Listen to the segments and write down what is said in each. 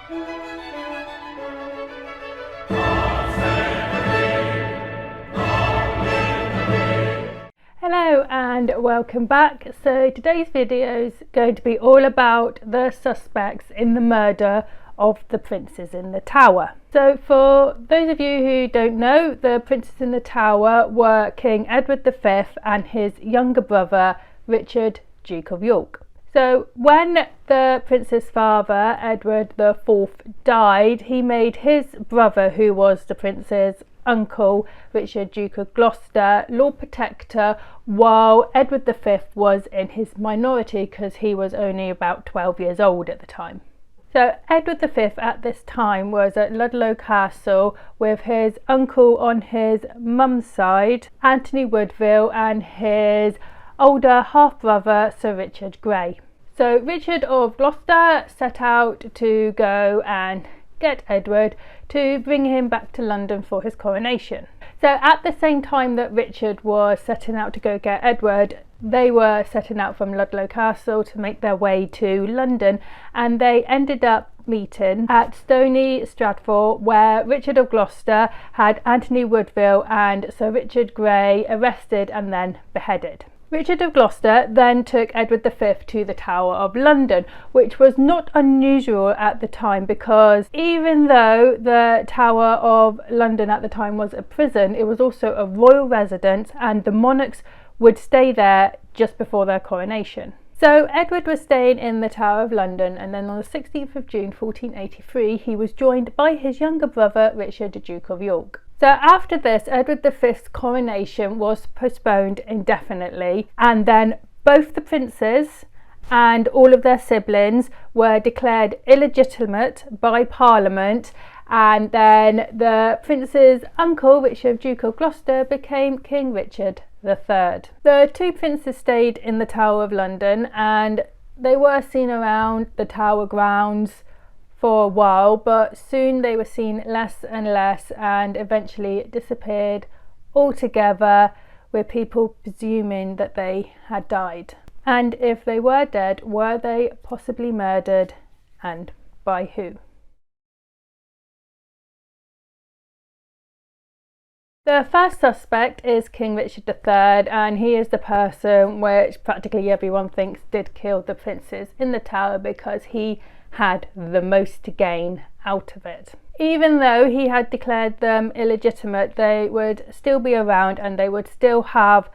Hello and welcome back. So today's video is going to be all about the suspects in the murder of the princes in the tower. So for those of you who don't know, the princes in the tower were King Edward V and his younger brother Richard, Duke of York. So when the prince's father, Edward IV, died, he made his brother, who was the prince's uncle, Richard, Duke of Gloucester, Lord Protector, while Edward V was in his minority because he was only about 12 years old at the time. So Edward V at this time was at Ludlow Castle with his uncle on his mum's side, Anthony Woodville, and his older half-brother, Sir Richard Grey. So Richard of Gloucester set out to go and get Edward to bring him back to London for his coronation. So at the same time that Richard was setting out to go get Edward, they were setting out from Ludlow Castle to make their way to London, and they ended up meeting at Stony Stratford, where Richard of Gloucester had Anthony Woodville and Sir Richard Grey arrested and then beheaded. Richard of Gloucester then took Edward V to the Tower of London, which was not unusual at the time because even though the Tower of London at the time was a prison, it was also a royal residence and the monarchs would stay there just before their coronation. So Edward was staying in the Tower of London, and then on the 16th of June 1483 he was joined by his younger brother Richard, Duke of York. So after this, Edward V's coronation was postponed indefinitely, and then both the princes and all of their siblings were declared illegitimate by Parliament, and then the prince's uncle, Richard, Duke of Gloucester, became King Richard III. The two princes stayed in the Tower of London and they were seen around the Tower grounds for a while, but soon they were seen less and less and eventually disappeared altogether, with people presuming that they had died. And if they were dead, were they possibly murdered, and by who? The first suspect is King Richard III, and he is the person which practically everyone thinks did kill the princes in the tower because he had the most to gain out of it. Even though he had declared them illegitimate, they would still be around and they would still have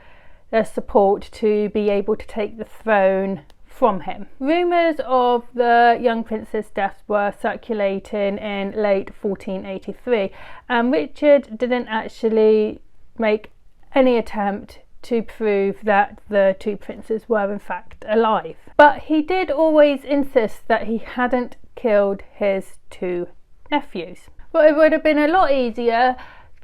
their support to be able to take the throne from him. Rumours of the young prince's death were circulating in late 1483, and Richard didn't actually make any attempt to prove that the two princes were in fact alive. But he did always insist that he hadn't killed his two nephews. But it would have been a lot easier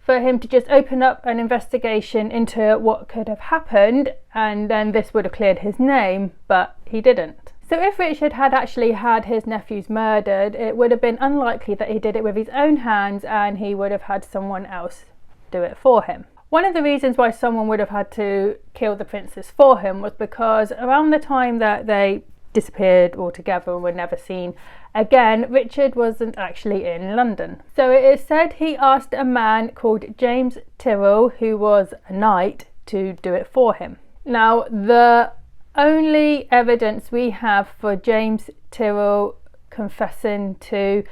for him to just open up an investigation into what could have happened, and then this would have cleared his name, but he didn't. So if Richard had actually had his nephews murdered, it would have been unlikely that he did it with his own hands and he would have had someone else do it for him. One of the reasons why someone would have had to kill the princes for him was because around the time that they disappeared altogether and were never seen again, Richard wasn't actually in London. So it is said he asked a man called James Tyrell, who was a knight, to do it for him. Now, the only evidence we have for James Tyrell confessing to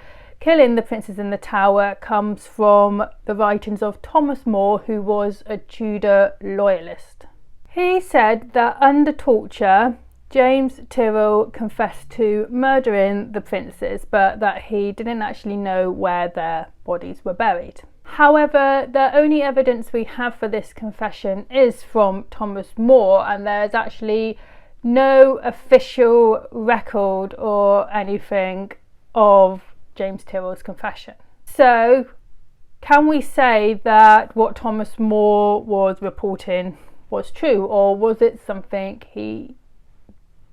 killing the princes in the tower comes from the writings of Thomas More, who was a Tudor loyalist. He said that under torture, James Tyrell confessed to murdering the princes, but that he didn't actually know where their bodies were buried. However, the only evidence we have for this confession is from Thomas More, and there's actually no official record or anything of James Tyrrell's confession. So can we say that what Thomas More was reporting was true, or was it something he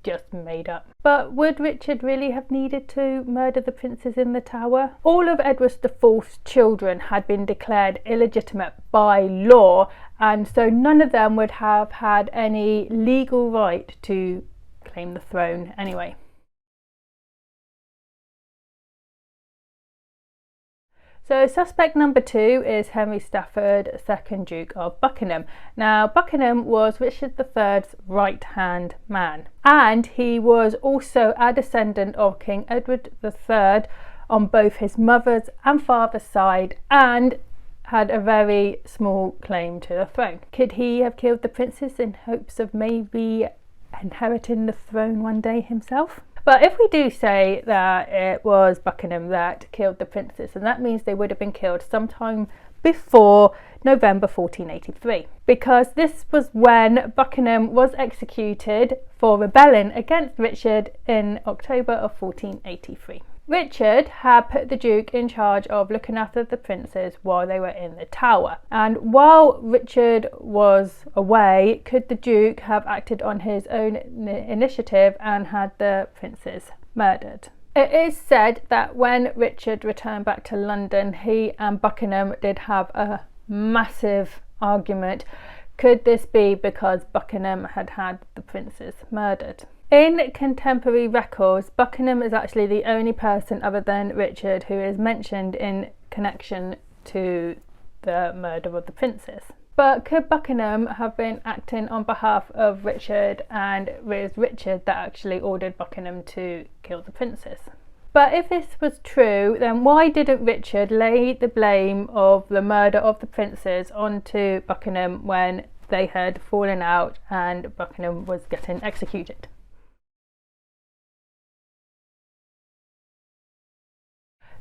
just made up? But would Richard really have needed to murder the princes in the tower? All of Edward IV's children had been declared illegitimate by law, and so none of them would have had any legal right to claim the throne anyway. So suspect number 2 is Henry Stafford, 2nd Duke of Buckingham. Now Buckingham was Richard III's right-hand man, and he was also a descendant of King Edward III on both his mother's and father's side, and had a very small claim to the throne. Could he have killed the princes in hopes of maybe inheriting the throne one day himself? But if we do say that it was Buckingham that killed the princes, then that means they would have been killed sometime before November 1483, because this was when Buckingham was executed for rebelling against Richard in October of 1483. Richard had put the Duke in charge of looking after the princes while they were in the Tower, and while Richard was away, could the Duke have acted on his own initiative and had the princes murdered? It is said that when Richard returned back to London, he and Buckingham did have a massive argument. Could this be because Buckingham had had the princes murdered? In contemporary records, Buckingham is actually the only person other than Richard who is mentioned in connection to the murder of the princes. But could Buckingham have been acting on behalf of Richard, and it was Richard that actually ordered Buckingham to kill the princes? But if this was true, then why didn't Richard lay the blame of the murder of the princes onto Buckingham when they had fallen out and Buckingham was getting executed?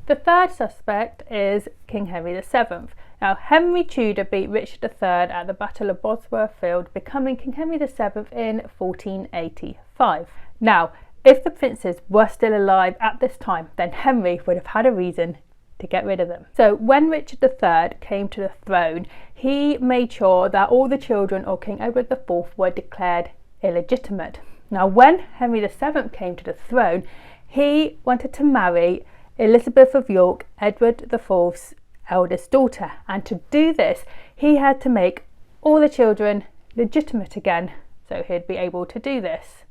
The third suspect is King Henry VII. Now, Henry Tudor beat Richard III at the Battle of Bosworth Field, becoming King Henry VII in 1485. Now, if the princes were still alive at this time, then Henry would have had a reason to get rid of them. So when Richard III came to the throne, he made sure that all the children of King Edward IV were declared illegitimate. Now, when Henry VII came to the throne, he wanted to marry Elizabeth of York, Edward IV's eldest daughter, and to do this he had to make all the children legitimate again, so he'd be able to do this.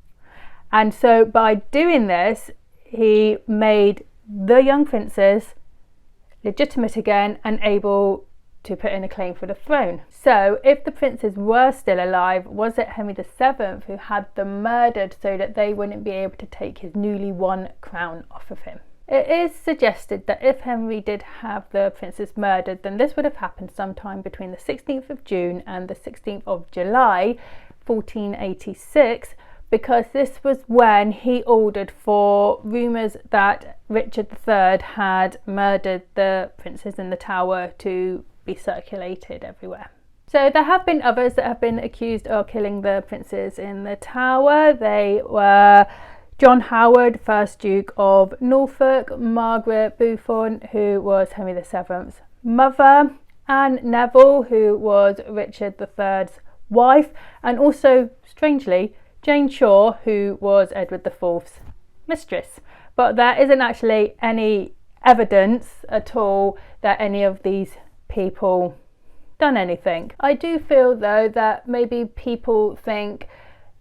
And so by doing this, he made the young princes legitimate again and able to put in a claim for the throne. So if the princes were still alive, was it Henry VII who had them murdered so that they wouldn't be able to take his newly won crown off of him? It is suggested that if Henry did have the princes murdered, then this would have happened sometime between the 16th of June and the 16th of July 1486, because this was when he ordered for rumours that Richard III had murdered the princes in the Tower to be circulated everywhere. So there have been others that have been accused of killing the princes in the Tower. They were John Howard, 1st Duke of Norfolk, Margaret Beaufort, who was Henry VII's mother, Anne Neville, who was Richard III's wife, and also, strangely, Jane Shore, who was Edward IV's mistress. But there isn't actually any evidence at all that any of these people done anything. I do feel though that maybe people think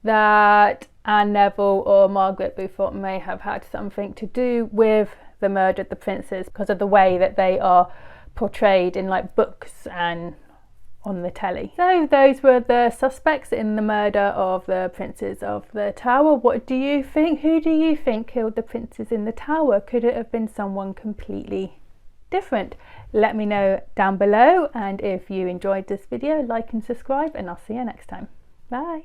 that Anne Neville or Margaret Beaufort may have had something to do with the murder of the princes because of the way that they are portrayed in like books and on the telly. So those were the suspects in the murder of the princes of the Tower. What do you think? Who do you think killed the princes in the Tower? Could it have been someone completely different? Let me know down below, and if you enjoyed this video, like and subscribe, and I'll see you next time. Bye.